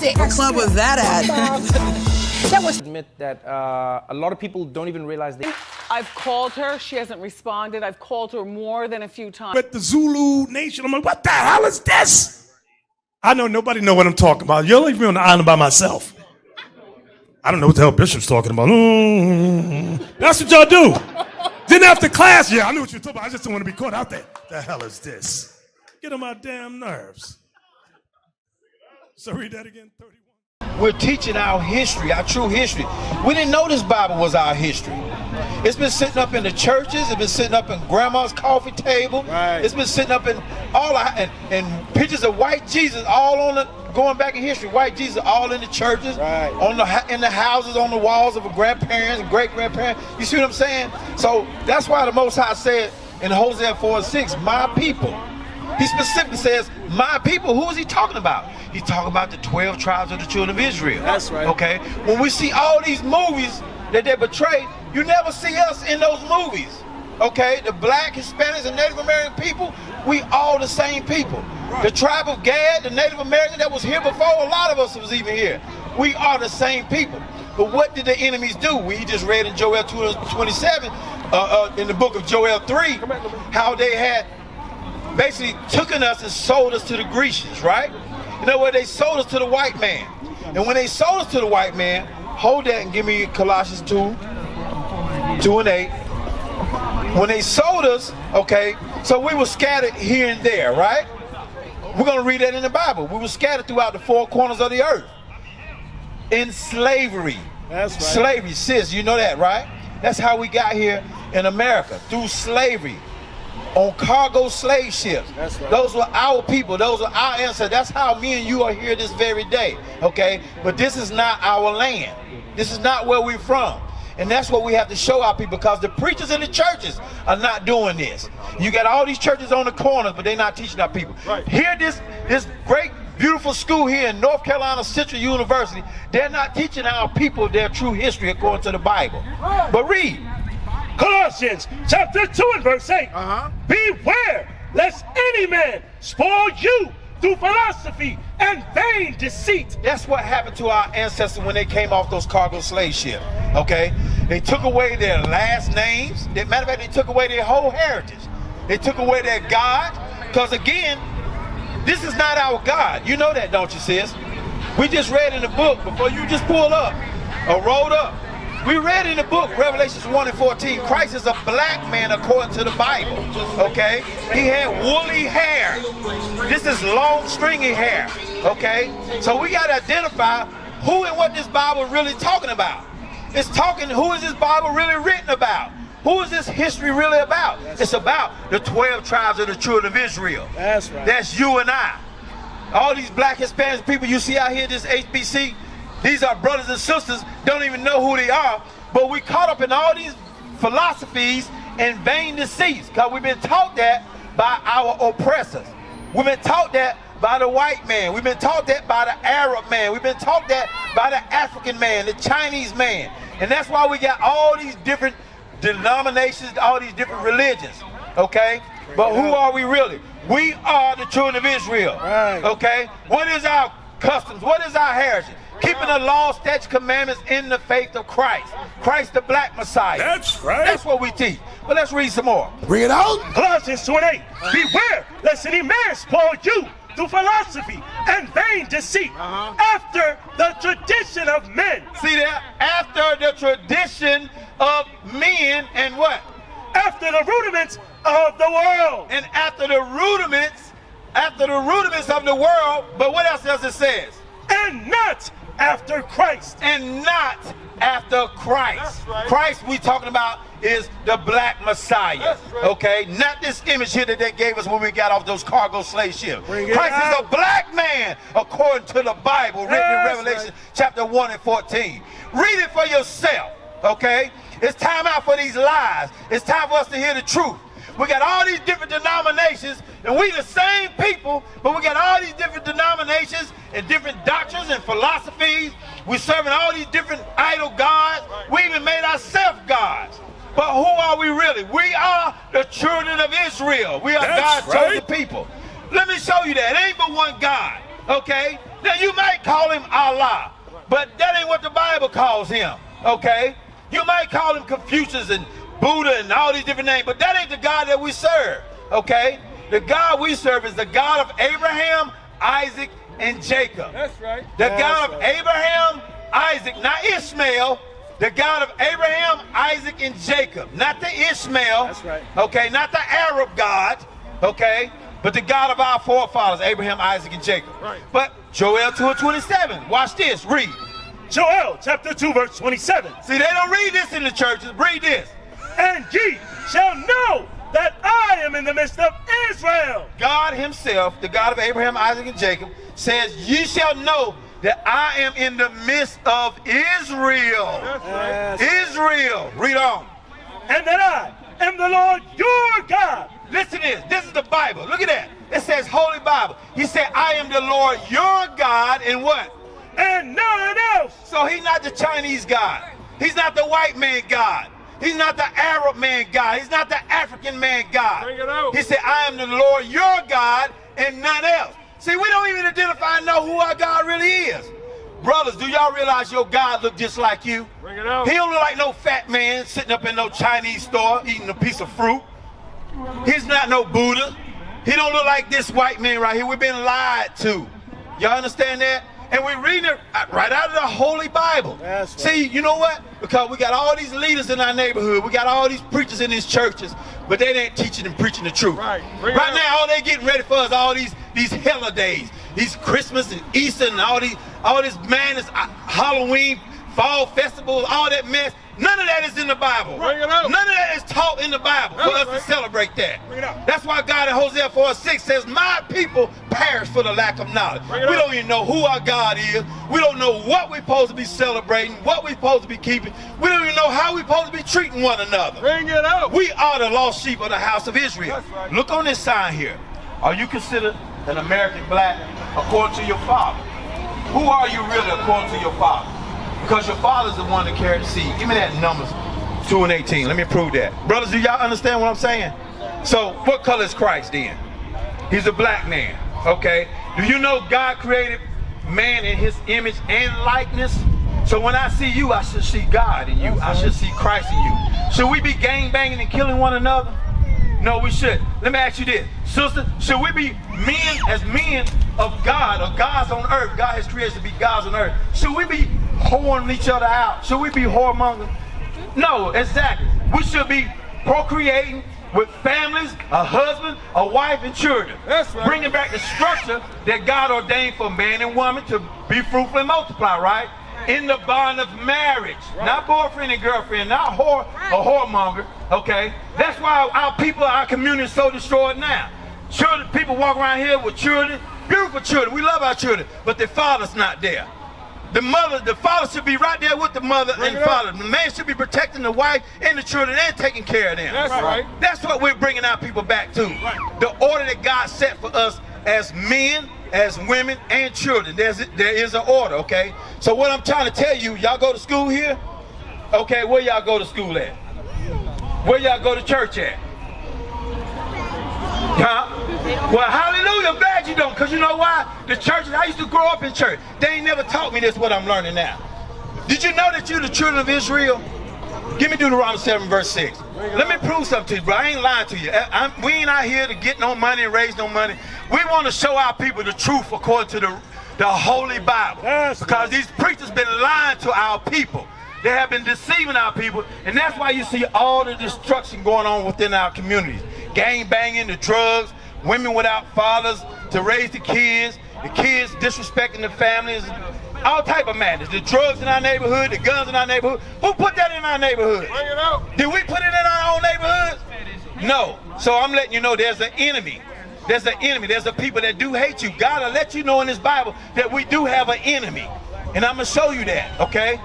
stick. What club was that at? That was. Admit that a lot of people don't even realize they. I've called her. She hasn't responded. I've called her more than a few times. With the Zulu Nation, I'm like, what the hell is this? I know nobody know what I'm talking about. You'll leave me on the island by myself. I don't know what the hell Bishop's talking about. That's what y'all do. Then after class, yeah, I knew what you were talking about. I just don't want to be caught out there. The hell is this? Get on my damn nerves. So read that again, 31. We're teaching our history, our true history. We didn't know this Bible was our history. It's been sitting up in the churches. It's been sitting up in grandma's coffee table. Right. It's been sitting up in all and pictures of white Jesus all on the going back in history. White Jesus all in the churches, right. In the houses, on the walls of grandparents and great grandparents. You see what I'm saying? So that's why the Most High said in Hosea 4:6, "My people." He specifically says, "My people." Who is he talking about? He's talking about the 12 tribes of the children of Israel. That's right. Okay? When we see all these movies that they portray, you never see us in those movies. Okay? The black, Hispanics, and Native American people, we all the same people. Right. The tribe of Gad, the Native American that was here before a lot of us was even here. We are the same people. But what did the enemies do? We just read in Joel 2:27, in the book of Joel 3, how they had basically taken us and sold us to the Grecians, right? You know what? They sold us to the white man. And when they sold us to the white man, hold that and give me Colossians 2:8. When they sold us, okay, so we were scattered here and there, right? We're going to read that in the Bible. We were scattered throughout the four corners of the earth. In slavery. That's right. Slavery, sis, you know that, right? That's how we got here in America, through slavery. On cargo slave ships. That's right. Those were our people. Those were our ancestors. That's how me and you are here this very day. Okay? But this is not our land. This is not where we're from. And that's what we have to show our people, because the preachers in the churches are not doing this. You got all these churches on the corners, but they're not teaching our people. Right. Here, this great, beautiful school here in North Carolina Central University, they're not teaching our people their true history according to the Bible. But read. Colossians chapter 2 and verse 8. Beware lest any man spoil you through philosophy and vain deceit. That's what happened to our ancestors when they came off those cargo slave ships. Okay? They took away their last names. Matter of fact, they took away their whole heritage. They took away their God. Because again, this is not our God. You know that, don't you, sis? We just read in the book, before you just pulled up or rolled up, we read in the book, Revelations 1:14, Christ is a black man according to the Bible, okay? He had woolly hair. This is long, stringy hair, okay? So we got to identify who and what this Bible is really talking about. It's talking, who is this Bible really written about? Who is this history really about? It's about the 12 tribes of the children of Israel. That's right. That's you and I. All these black Hispanic people you see out here, this HBC, these are brothers and sisters, don't even know who they are, but we caught up in all these philosophies and vain deceits, because we've been taught that by our oppressors. We've been taught that by the white man. We've been taught that by the Arab man. We've been taught that by the African man, the Chinese man. And that's why we got all these different denominations, all these different religions, okay? But who are we really? We are the children of Israel, right. Okay? What is our customs? What is our heritage? Keeping the law, statutes, commandments in the faith of Christ. Christ the black Messiah. That's right. That's what we teach. But let's read some more. Bring it out. Colossians 2:8. Beware lest any man spoil you through philosophy and vain deceit, after the tradition of men. See that? After the tradition of men and what? After the rudiments of the world. And after the rudiments of the world, but what else does it say? And not after Christ. And not after Christ. That's right. Christ we talking about is the black Messiah. That's right. Okay? Not this image here that they gave us when we got off those cargo slave ships. Christ is a black man according to the Bible, written in That's Revelation right. chapter 1:14. Read it for yourself. Okay? It's time out for these lies. It's time for us to hear the truth. We got all these different denominations, and we the same people, but we got all these different denominations and different doctrines and philosophies. We're serving all these different idol gods. We even made ourselves gods. But who are we really? We are the children of Israel. We are God's chosen people. Let me show you that. It ain't but one God, okay? Now you might call him Allah, but that ain't what the Bible calls him, okay? You might call him Confucius and Buddha and all these different names, but that ain't the God that we serve, okay? The God we serve is the God of Abraham, Isaac, and Jacob. That's right. The God of Abraham, Isaac, not Ishmael. The God of Abraham, Isaac, and Jacob. Not the Ishmael. That's right. Okay, not the Arab God. Okay, but the God of our forefathers, Abraham, Isaac, and Jacob. Right. But Joel 2:27. Watch this. Read. Joel chapter 2 verse 27. See, they don't read this in the churches. Read this. And ye shall know that I am in the midst of Israel. God himself, the God of Abraham, Isaac, and Jacob, says, ye shall know that I am in the midst of Israel. Yes. Israel. Read on. And that I am the Lord your God. Listen to this. This is the Bible. Look at that. It says Holy Bible. He said, I am the Lord your God, and what? And none else. So he's not the Chinese God. He's not the white man God. He's not the Arab man God. He's not the African man God. Bring it out. He said, I am the Lord your God, and none else. See, we don't even identify and know who our God really is. Brothers, do y'all realize your God look just like you? Bring it out. He don't look like no fat man sitting up in no Chinese store eating a piece of fruit. He's not no Buddha. He don't look like this white man right here. We've been lied to. Y'all understand that? And we're reading it right out of the Holy Bible. That's right. See, you know what? Because we got all these leaders in our neighborhood. We got all these preachers in these churches, but they ain't teaching and preaching the truth. Right. Bring it Right out. now, all they getting ready for us, all these holidays, these Christmas and Easter and all this madness, Halloween, fall festivals, all that mess. None of that is in the Bible. Bring it out. None of that is taught in the Bible for us That's right. to celebrate that. Bring it out. That's why God in Hosea 4:6 says, my people perish for the lack of knowledge. Bring it We out. don't even know who our God is. We don't know what we're supposed to be celebrating, what we're supposed to be keeping. We don't even know how we're supposed to be treating one another. Bring it out. We are the lost sheep of the house of Israel. That's right. Look on this sign here. Are you considered an American black according to your father? Who are you really according to your father? Because your father's the one that carried the seed. Give me that Numbers 2:18. Let me prove that. Brothers, do y'all understand what I'm saying? So what color is Christ then? He's a black man. Okay. Do you know God created man in his image and likeness? So when I see you, I should see God in you. I should see Christ in you. Should we be gang banging and killing one another? No, we should. Let me ask you this. Sister, should we be men of God, or gods on earth? God has created to be gods on earth. Should we be whoring each other out? Should we be whoremongers? No, exactly. We should be procreating with families, a husband, a wife, and children. That's right. Bringing back the structure that God ordained for man and woman to be fruitful and multiply, right? In the bond of marriage. Right. Not boyfriend and girlfriend, not a whoremonger, okay? That's why our people, our community is so destroyed now. Children, people walk around here with children, beautiful children. We love our children, but their father's not there. The father should be right there with the mother Bring and it up. father. The man should be protecting the wife and the children and taking care of them. That's right. That's what we're bringing our people back to. Right. The order that God set for us as men, as women, and children. There is an order, okay? So what I'm trying to tell you, y'all go to school here? Okay, where y'all go to school at? Where y'all go to church at? Huh? Well, hallelujah, I'm glad you don't, because you know why? The churches, I used to grow up in church. They ain't never taught me this, what I'm learning now. Did you know that you're the children of Israel? Give me Deuteronomy 7 verse 6. Let me prove something to you, bro. I ain't lying to you. We ain't out here to get no money and raise no money. We want to show our people the truth according to the Holy Bible. That's because these preachers been lying to our people. They have been deceiving our people, and that's why you see all the destruction going on within our communities. Gang banging, the drugs, women without fathers to raise the kids disrespecting the families, all type of madness. The drugs in our neighborhood, the guns in our neighborhood. Who put that in our neighborhood? Bring it out. Did we put it in our own neighborhoods? No. So I'm letting you know there's an enemy. There's an enemy. There's a people that do hate you. God will let you know in this Bible that we do have an enemy. And I'm going to show you that, okay?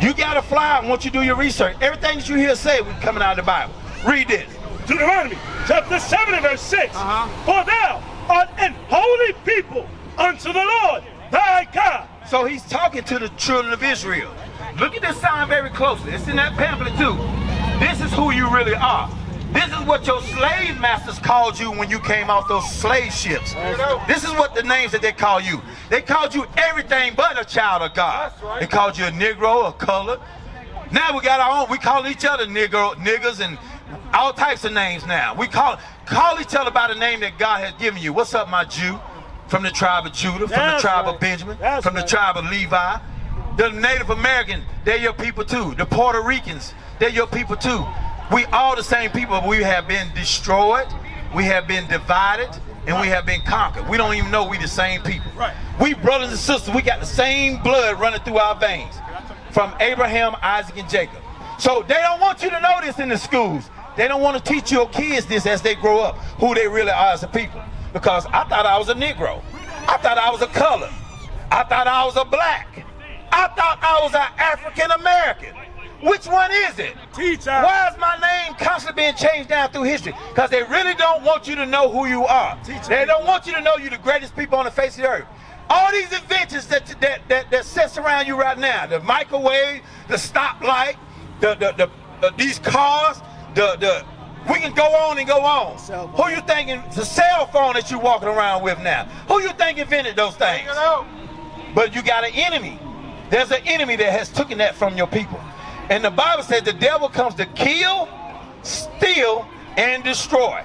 You got to fly once you do your research. Everything that you hear say is coming out of the Bible. Read this. Deuteronomy chapter 7 and verse 6. For thou art an holy people unto the Lord thy God. So he's talking to the children of Israel. Look at this sign very closely. It's in that pamphlet too. This is who you really are. This is what your slave masters called you when you came off those slave ships. This is what the names that they call you. They called you everything but a child of God. They called you a Negro, a colored. Now we got our own. We call each other niggas, and all types of names now. We call each other by the name that God has given you. What's up, my Jew? From the tribe of Judah, from the tribe of Benjamin, from the tribe of Levi. The Native American, they're your people too. The Puerto Ricans, they're your people too. We all the same people, but we have been destroyed, we have been divided, and we have been conquered. We don't even know we the same people. We brothers and sisters, we got the same blood running through our veins from Abraham, Isaac, and Jacob. So they don't want you to know this in the schools. They don't want to teach your kids this as they grow up, who they really are as a people. Because I thought I was a Negro. I thought I was a colored. I thought I was a black. I thought I was an African American. Which one is it? Teacher. Why is my name constantly being changed down through history? Because they really don't want you to know who you are. Teacher. They don't want you to know you're the greatest people on the face of the earth. All these inventions that sits around you right now, the microwave, the stoplight, these cars, we can go on and go on. Who you thinking, the cell phone that you're walking around with now, who you think invented those things? But you got an enemy. There's an enemy that has taken that from your people. And the Bible says the devil comes to kill, steal, and destroy.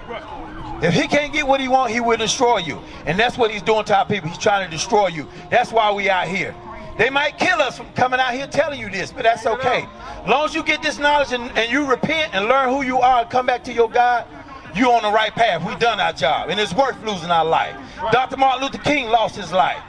If he can't get what he wants, he will destroy you. And that's what he's doing to our people. He's trying to destroy you. That's why we out here. They might kill us from coming out here telling you this, but that's okay. As long as you get this knowledge and you repent and learn who you are and come back to your God, you're on the right path. We've done our job, and it's worth losing our life. Dr. Martin Luther King lost his life.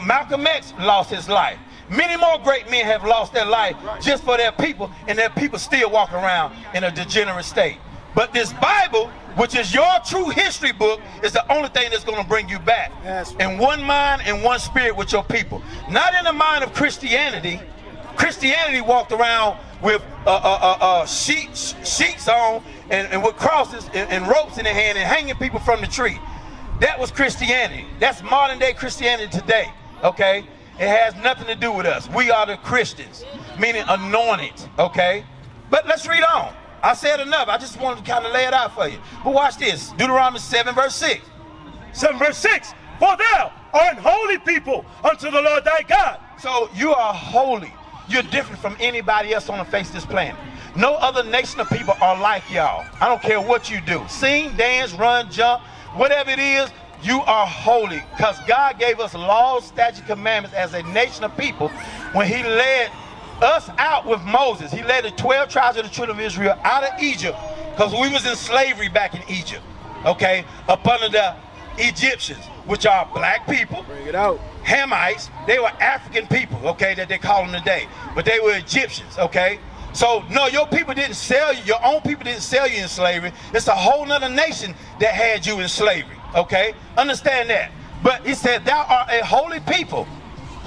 Malcolm X lost his life. Many more great men have lost their life just for their people, and their people still walk around in a degenerate state. But this Bible, which is your true history book, is the only thing that's going to bring you back in one mind and one spirit with your people. Not in the mind of Christianity. Christianity walked around with sheets on and with crosses and ropes in their hand and hanging people from the tree. That was Christianity. That's modern day Christianity today, okay? It has nothing to do with us. We are the Christians, meaning anointed, okay? But let's read on. I said enough. I just wanted to kind of lay it out for you. But watch this. Deuteronomy 7 verse 6. 7 verse 6. For thou art an holy people unto the Lord thy God. So you are holy. You're different from anybody else on the face of this planet. No other nation of people are like y'all. I don't care what you do. Sing, dance, run, jump, whatever it is, you are holy. Because God gave us laws, statutes, commandments as a nation of people when he led us out with Moses. He led the 12 tribes of the children of Israel out of Egypt because we was in slavery back in Egypt, okay, up under the Egyptians, which are black people. Bring it out. Hamites, they were African people, okay, that they call them today, but they were Egyptians, okay? So, no, your people didn't sell you, your own people didn't sell you in slavery. It's a whole nother nation that had you in slavery, okay? Understand that. But he said, thou art a holy people.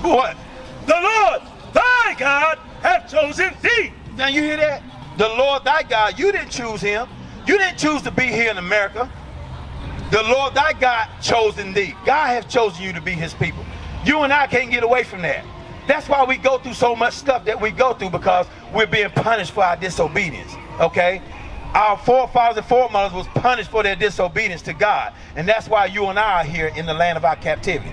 What? The Lord thy God hath chosen thee. Now you hear that? The Lord thy God, you didn't choose him. You didn't choose to be here in America. The Lord thy God chosen thee. God has chosen you to be his people. You and I can't get away from that. That's why we go through so much stuff that we go through, because we're being punished for our disobedience, okay? Our forefathers and foremothers was punished for their disobedience to God. And that's why you and I are here in the land of our captivity.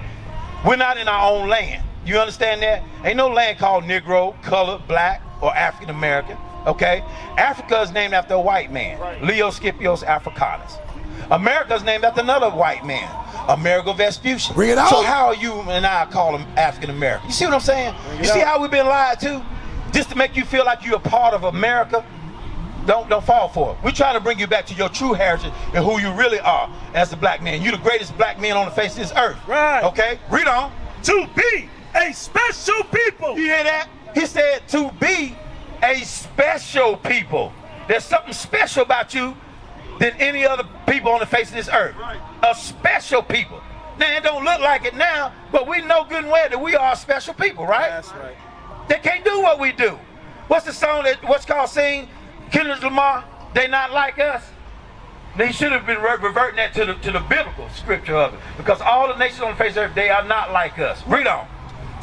We're not in our own land. You understand that? Ain't no land called Negro, colored, black, or African American, okay? Africa is named after a white man, Leo Scipios Africanus. America is named after another white man, Amerigo Vespucci. Bring it out. So how are you and I call them African American? You see what I'm saying? You see how we've been lied to? Just to make you feel like you're a part of America? Don't fall for it. We're trying to bring you back to your true heritage and who you really are as a black man. You're the greatest black man on the face of this earth. Right. Okay? Read on. To be a special people. You hear that? He said to be a special people. There's something special about you than any other people on the face of this earth. Right. A special people. Now, it don't look like it now, but we know good and well that we are a special people, right? That's right. They can't do what we do. What's the song what's called sing? Kendrick Lamar, they not like us. They should have been reverting that to the biblical scripture of it, because all the nations on the face of the earth, they are not like us. Read on.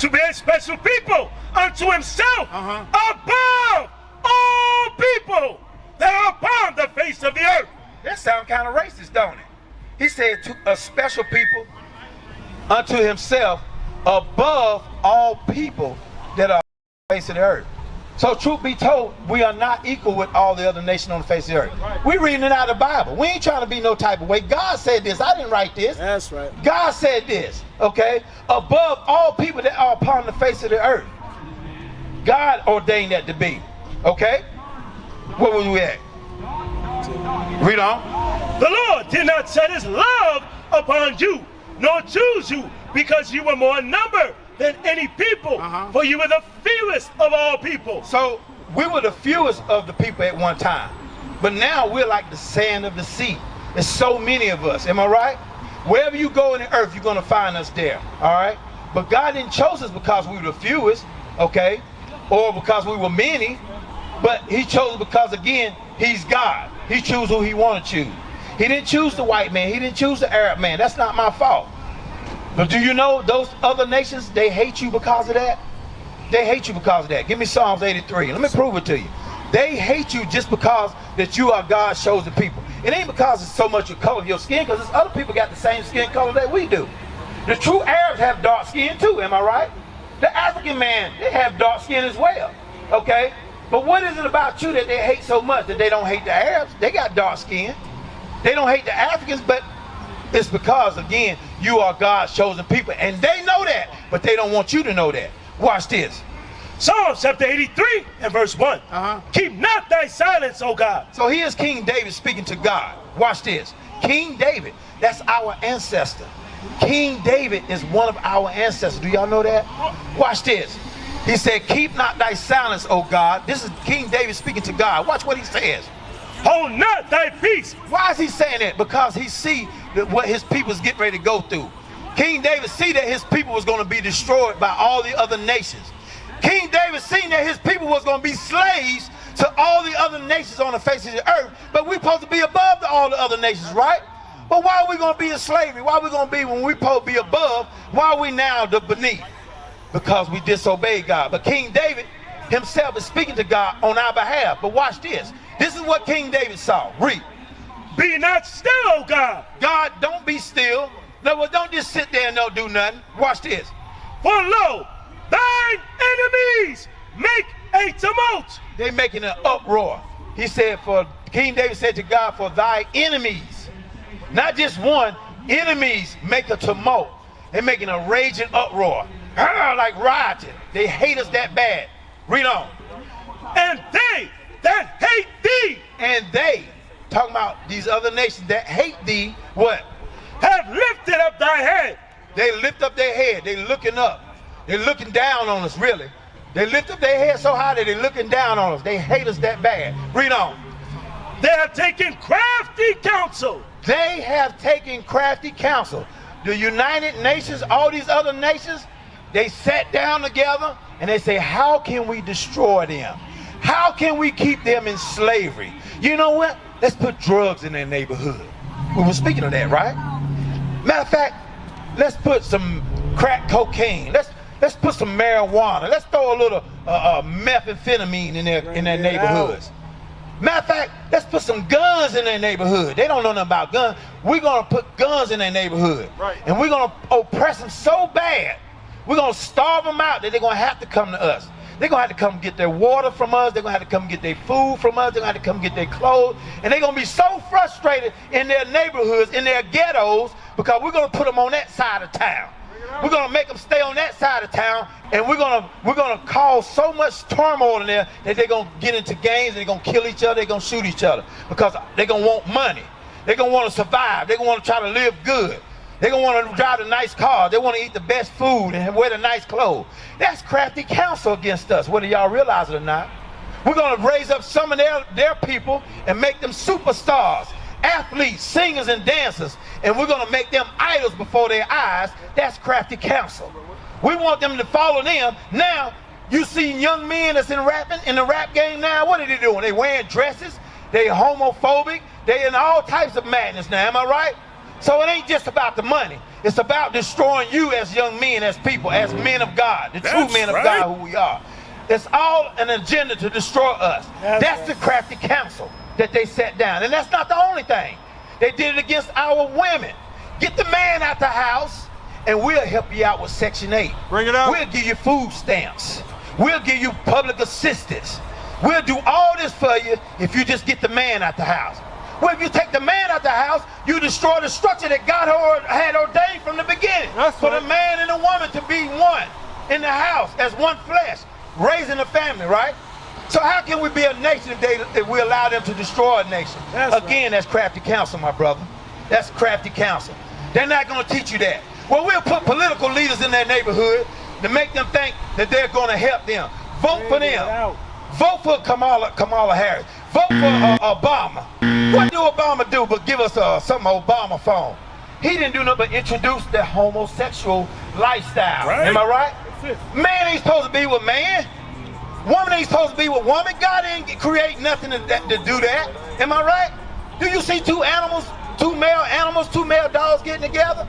To be a special people unto himself above all people. that are upon the face of the earth. That sounds kind of racist, don't it? He said to a special people unto himself above all people that are on the face of the earth. So truth be told, we are not equal with all the other nations on the face of the earth. We're reading it out of the Bible. We ain't trying to be no type of way. God said this. I didn't write this. That's right. God said this, okay? Above all people that are upon the face of the earth. God ordained that to be, okay? Where was we at? Read on. The Lord did not set his love upon you, nor choose you, because you were more in number than any people, for you were the fewest of all people. So we were the fewest of the people at one time, but now we're like the sand of the sea. There's so many of us, am I right? Wherever you go in the earth, you're going to find us there, all right? But God didn't choose us because we were the fewest, okay, or because we were many, but he chose us because, again, he's God. He chose who he wanted to choose. He didn't choose the white man. He didn't choose the Arab man. That's not my fault. But do you know those other nations, they hate you because of that? They hate you because of that. Give me Psalms 83. Let me prove it to you. They hate you just because that you are God's chosen people. It ain't because it's so much the color of your skin, because there's other people got the same skin color that we do. The true Arabs have dark skin too, am I right? The African man, they have dark skin as well, okay? But what is it about you that they hate so much that they don't hate the Arabs? They got dark skin. They don't hate the Africans, but it's because, again, you are God's chosen people. And they know that, but they don't want you to know that. Watch this. Psalms chapter 83 and verse 1. Keep not thy silence, O God. So here's King David speaking to God. Watch this. King David, that's our ancestor. King David is one of our ancestors. Do y'all know that? Watch this. He said, keep not thy silence, O God. This is King David speaking to God. Watch what he says. Hold not thy peace. Why is he saying that? Because he see that what his people's getting ready to go through. King David see that his people was going to be destroyed by all the other nations. King David seen that his people was going to be slaves to all the other nations on the face of the earth. But we're supposed to be above all the other nations, right? But why are we going to be in slavery? Why are we going to be, when we're supposed to be above, why are we now the beneath? Because we disobeyed God. But King David himself is speaking to God on our behalf. But watch this. This is what King David saw. Read. Be not still, O God. God, don't be still. No, don't just sit there and don't do nothing. Watch this. For lo, thine enemies make a tumult. They're making an uproar. He said, for King David said to God, for thy enemies, not just one, enemies make a tumult. They're making a raging uproar. Like rioting. They hate us that bad. Read on. And they that hate thee. And they, talking about these other nations that hate thee, what? Have lifted up thy head. They lift up their head. They looking up. They're looking down on us, really. They lift up their head so high that they're looking down on us. They hate us that bad. Read on. They have taken crafty counsel. They have taken crafty counsel. The United Nations, all these other nations, they sat down together and they say, how can we destroy them? How can we keep them in slavery? You know what? Let's put drugs in their neighborhood. We were speaking of that, right? Matter of fact, let's put some crack cocaine. Let's put some marijuana. Let's throw a little methamphetamine in their neighborhoods. Matter of fact, let's put some guns in their neighborhood. They don't know nothing about guns. We're going to put guns in their neighborhood. Right. And we're going to oppress them so bad. We're going to starve them out that they're going to have to come to us. They're going to have to come get their water from us. They're going to have to come get their food from us. They're going to have to come get their clothes. And they're going to be so frustrated in their neighborhoods, in their ghettos, because we're going to put them on that side of town. We're going to make them stay on that side of town, and we're going to cause so much turmoil in there that they're going to get into gangs, and they're going to kill each other, they're going to shoot each other, because they're going to want money. They're going to want to survive. They're going to want to try to live good. They're going to want to drive the nice cars. They want to eat the best food and wear the nice clothes. That's crafty counsel against us, whether y'all realize it or not. We're going to raise up some of their people and make them superstars, athletes, singers, and dancers, and we're going to make them idols before their eyes. That's crafty counsel. We want them to follow them. Now, you see young men that's in the rap game now, what are they doing? They wearing dresses. They homophobic. They in all types of madness now, am I right? So it ain't just about the money. It's about destroying you as young men, as people, as men of God, the true men of God who we are. It's all an agenda to destroy us. That's the crafty counsel. that they set down. And that's not the only thing. They did it against our women. Get the man out the house, and we'll help you out with Section 8. Bring it out. We'll give you food stamps. We'll give you public assistance. We'll do all this for you if you just get the man out the house. Well, if you take the man out the house, you destroy the structure that God had ordained from the beginning. That's for right. the man and the woman to be one in the house as one flesh, raising a family, right? So how can we be a nation if we allow them to destroy a nation? Again, that's crafty counsel, my brother. That's crafty counsel. They're not going to teach you that. Well, we'll put political leaders in their neighborhood to make them think that they're going to help them. Vote for them. Vote for Kamala Harris. Vote for Obama. What do Obama do but give us some Obama phone? He didn't do nothing but introduce the homosexual lifestyle. Right. Am I right? Man ain't supposed to be with man. Woman ain't supposed to be with woman. God didn't create nothing to do that. Am I right? Do you see two male dogs getting together?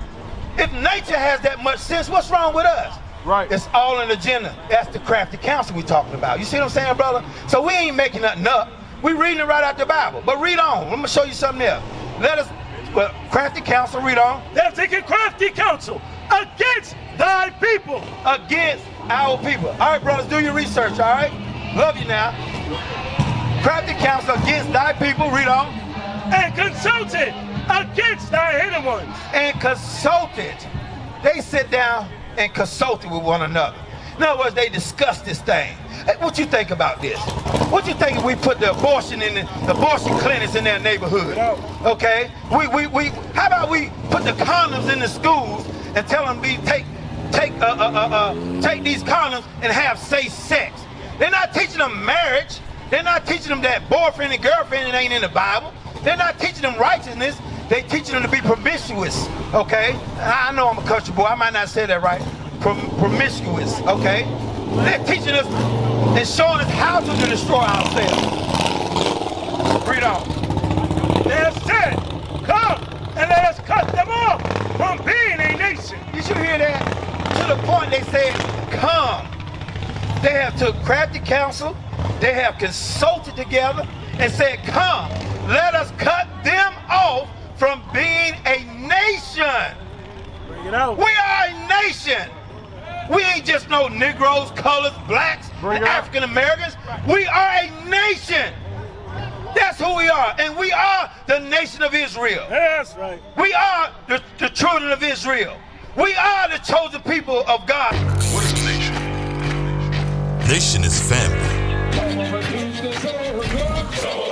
If nature has that much sense, what's wrong with us? Right. It's all an agenda. That's the crafty counsel we're talking about. You see what I'm saying, brother? So we ain't making nothing up. We reading it right out the Bible. But read on. I'm gonna show you something else. Crafty counsel, read on. They're taking crafty counsel against thy people. Against our people. All right, brothers, do your research, all right? Love you now. Crafty counsel against thy people, read on. And consulted against thy hidden ones. And consulted. They sit down and consulted with one another. In other words, they discussed this thing. Hey, what you think about this? What you think if we put the abortion clinics in their neighborhood? Okay? How about we put the condoms in the schools and tell them take these condoms and have safe sex? They're not teaching them marriage. They're not teaching them that boyfriend and girlfriend ain't in the Bible. They're not teaching them righteousness. They teaching them to be promiscuous. Okay? I know I'm a country boy. I might not say that right. Promiscuous. Okay? They're teaching us and showing us how to destroy ourselves. Read on. They have said, come and let us cut them off from being a nation. Did you hear that? To the point they said, come. They have took crafty counsel. They have consulted together and said, come, let us cut them off from being a nation. Bring it out. We are a nation. We ain't just no Negroes, colors, blacks, African Americans. We are a nation. That's who we are. And we are the nation of Israel. That's right. We are the children of Israel. We are the chosen people of God. What is a nation? Nation is family.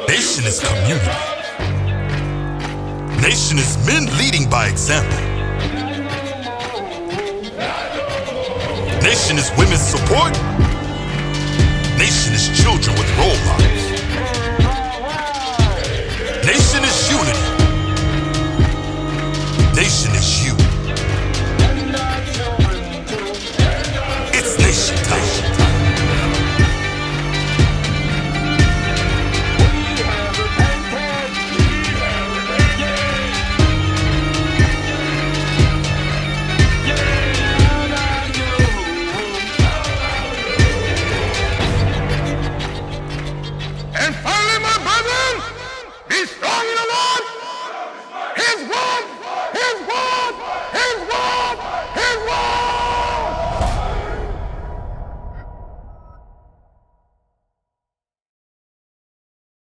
Nation is community. Nation is men leading by example. Nation is women's support. Nation is children with role models.